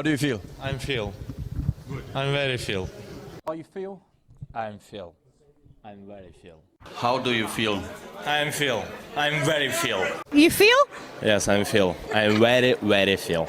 How do you feel? I'm feel. Good. I'm very feel. How you feel? I'm feel. I'm very feel. How do you feel? I'm feel. I'm very feel. You feel? Yes, I'm feel. I'm very, very feel.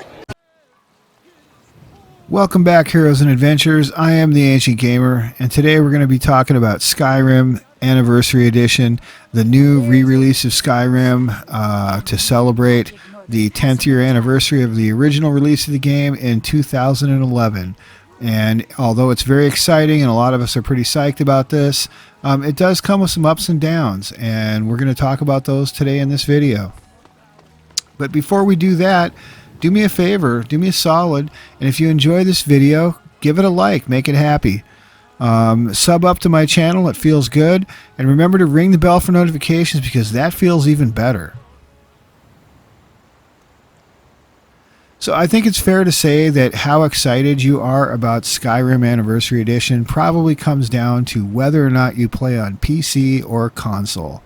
Welcome back, Heroes and Adventures. I am the Ancient Gamer, and today we're going to be talking about Skyrim Anniversary Edition, the new re-release of Skyrim to celebrate the 10th year anniversary of the original release of the game in 2011. And although it's very exciting and a lot of us are pretty psyched about this, it does come with some ups and downs, and we're going to talk about those today in this video. But before we do that, do me a favor, do me a solid, and if you enjoy this video, give it a like, make it happy. Sub up to my channel, it feels good, and remember to ring the bell for notifications because that feels even better. So I think it's fair to say that how excited you are about Skyrim Anniversary Edition probably comes down to whether or not you play on PC or console.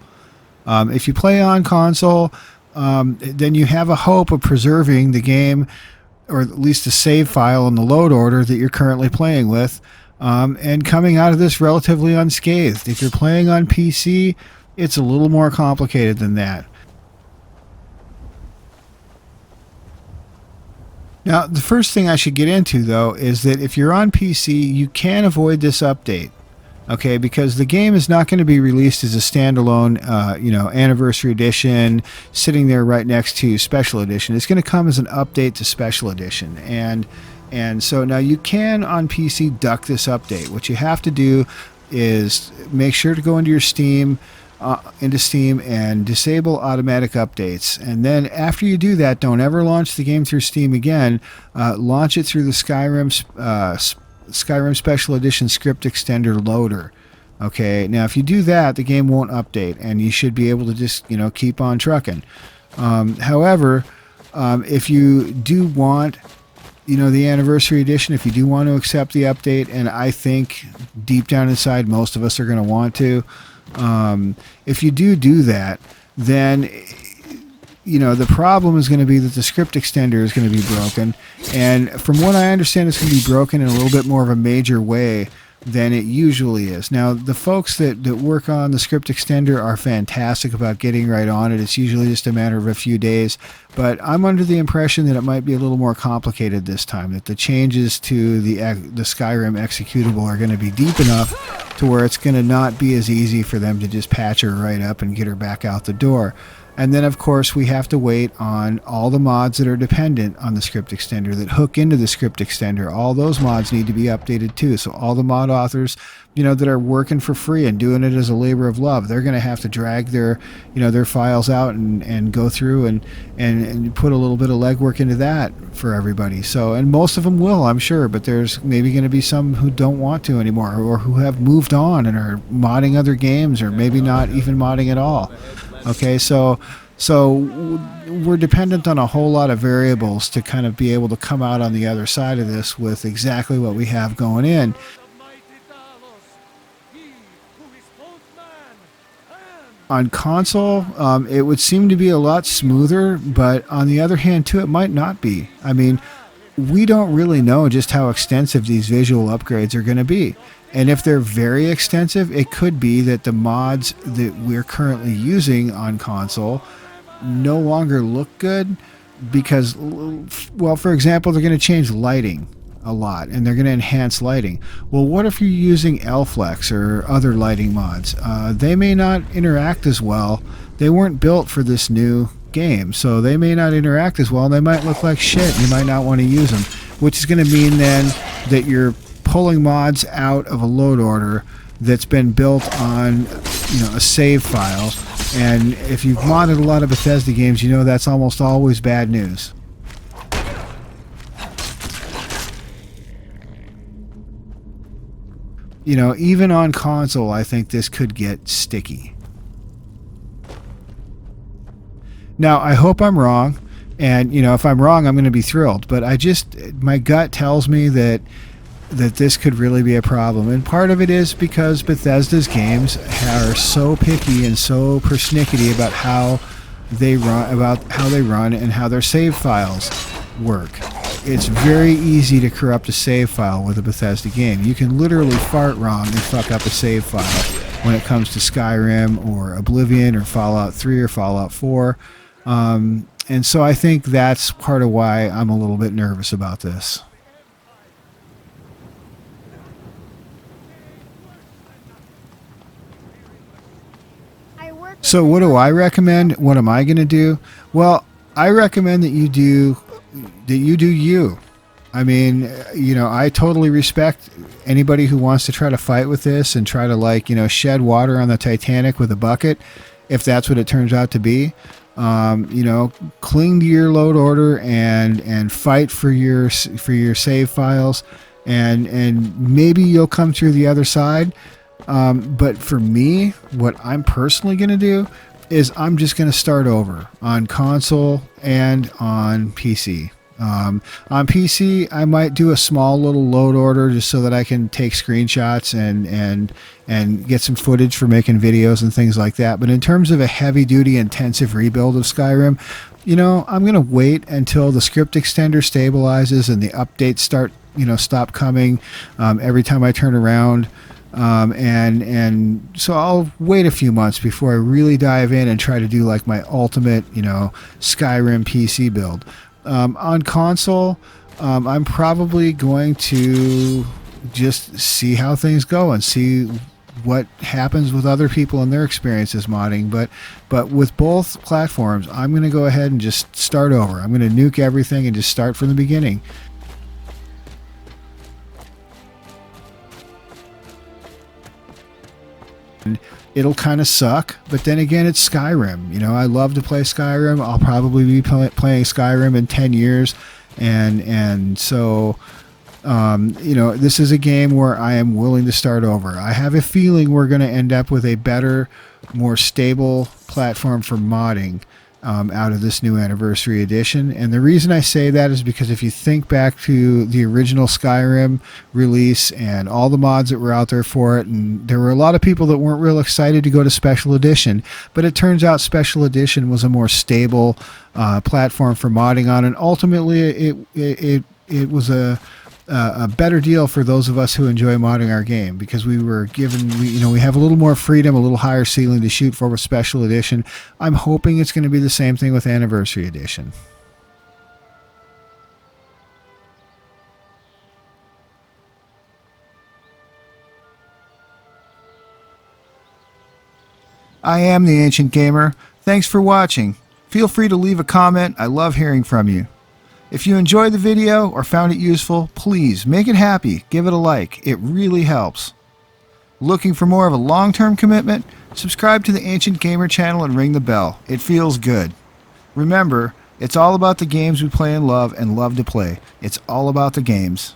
If you play on console, then you have a hope of preserving the game, or at least the save file in the load order that you're currently playing with, and coming out of this relatively unscathed. If you're playing on PC, it's a little more complicated than that. Now, the first thing I should get into, though, is that if you're on PC, you can avoid this update, okay? Because the game is not going to be released as a standalone, Anniversary Edition, sitting there right next to Special Edition. It's going to come as an update to Special Edition, and so now you can on PC duck this update. What you have to do is make sure to go into your Steam and disable automatic updates, and then after you do that, don't ever launch the game through Steam again. Launch it through the Skyrim Special Edition Script Extender loader. Okay, now if you do that, the game won't update, and you should be able to just keep on trucking. However, if you do want the Anniversary Edition, if you do want to accept the update, and I think deep down inside most of us are going to want to, if you do that, then the problem is going to be that the script extender is going to be broken, and from what I understand, it's going to be broken in a little bit more of a major way than it usually is. Now, the folks that work on the script extender are fantastic about getting right on it. It's usually just a matter of a few days, but I'm under the impression that it might be a little more complicated this time, that the changes to the Skyrim executable are going to be deep enough to where it's going to not be as easy for them to just patch her right up and get her back out the door. And then, of course, we have to wait on all the mods that are dependent on the script extender, that hook into the script extender. All those mods need to be updated too. So all the mod authors, that are working for free and doing it as a labor of love, they're going to have to drag their files out and go through and put a little bit of legwork into that for everybody. So, and most of them will, I'm sure, but there's maybe going to be some who don't want to anymore, or who have moved on and are modding other games, or maybe not even modding at all. Okay, so we're dependent on a whole lot of variables to kind of be able to come out on the other side of this with exactly what we have going in. On console, it would seem to be a lot smoother, but on the other hand, too, it might not be. I mean, we don't really know just how extensive these visual upgrades are going to be. And if they're very extensive, it could be that the mods that we're currently using on console no longer look good because, well, for example, they're going to change lighting a lot, and they're going to enhance lighting. Well, what if you're using L-Flex or other lighting mods? They may not interact as well. They weren't built for this new game, so they may not interact as well, and they might look like shit. You might not want to use them, which is going to mean then that you're pulling mods out of a load order that's been built on a save file, and if you've modded a lot of Bethesda games, that's almost always bad news. Even on console, I think this could get sticky. Now, I hope I'm wrong, and if I'm wrong, I'm going to be thrilled, but my gut tells me that this could really be a problem, and part of it is because Bethesda's games are so picky and so persnickety about how they run and how their save files work. it's very easy to corrupt a save file with a Bethesda game. You can literally fart wrong and fuck up a save file when it comes to Skyrim or Oblivion or Fallout 3 or Fallout 4. And so I think that's part of why I'm a little bit nervous about this. So what do I recommend? What am I going to do? Well, I recommend that you do you. I mean, you know, I totally respect anybody who wants to try to fight with this and try to, like, you know, shed water on the Titanic with a bucket, if that's what it turns out to be. You know, cling to your load order and fight for your save files, and maybe you'll come through the other side. But for me, what I'm personally going to do is I'm just going to start over on console and on PC. On PC, I might do a small little load order just so that I can take screenshots and get some footage for making videos and things like that. But in terms of a heavy-duty, intensive rebuild of Skyrim, you know, I'm going to wait until the script extender stabilizes and the updates stop coming every time I turn around. And so I'll wait a few months before I really dive in and try to do like my ultimate, you know, Skyrim PC build. On console, I'm probably going to just see how things go and see what happens with other people and their experiences modding. But with both platforms, I'm going to go ahead and just start over. I'm going to nuke everything and just start from the beginning. It'll kind of suck, but then again, it's Skyrim. You know, I love to play Skyrim. I'll probably be playing Skyrim in 10 years, and so you know, this is a game where I am willing to start over. I have a feeling we're going to end up with a better, more stable platform for modding out of this new Anniversary Edition. And the reason I say that is because if you think back to the original Skyrim release and all the mods that were out there for it, and there were a lot of people that weren't real excited to go to Special Edition, but it turns out Special Edition was a more stable platform for modding on, and ultimately it was a better deal for those of us who enjoy modding our game, because we were given, we have a little more freedom, a little higher ceiling to shoot for with Special Edition. I'm hoping it's going to be the same thing with Anniversary Edition. I am the Ancient Gamer. Thanks for watching. Feel free to leave a comment. I love hearing from you. If you enjoyed the video or found it useful, please make it happy. Give it a like. It really helps. Looking for more of a long-term commitment? Subscribe to the Ancient Gamer channel and ring the bell. It feels good. Remember, it's all about the games we play and love to play. It's all about the games.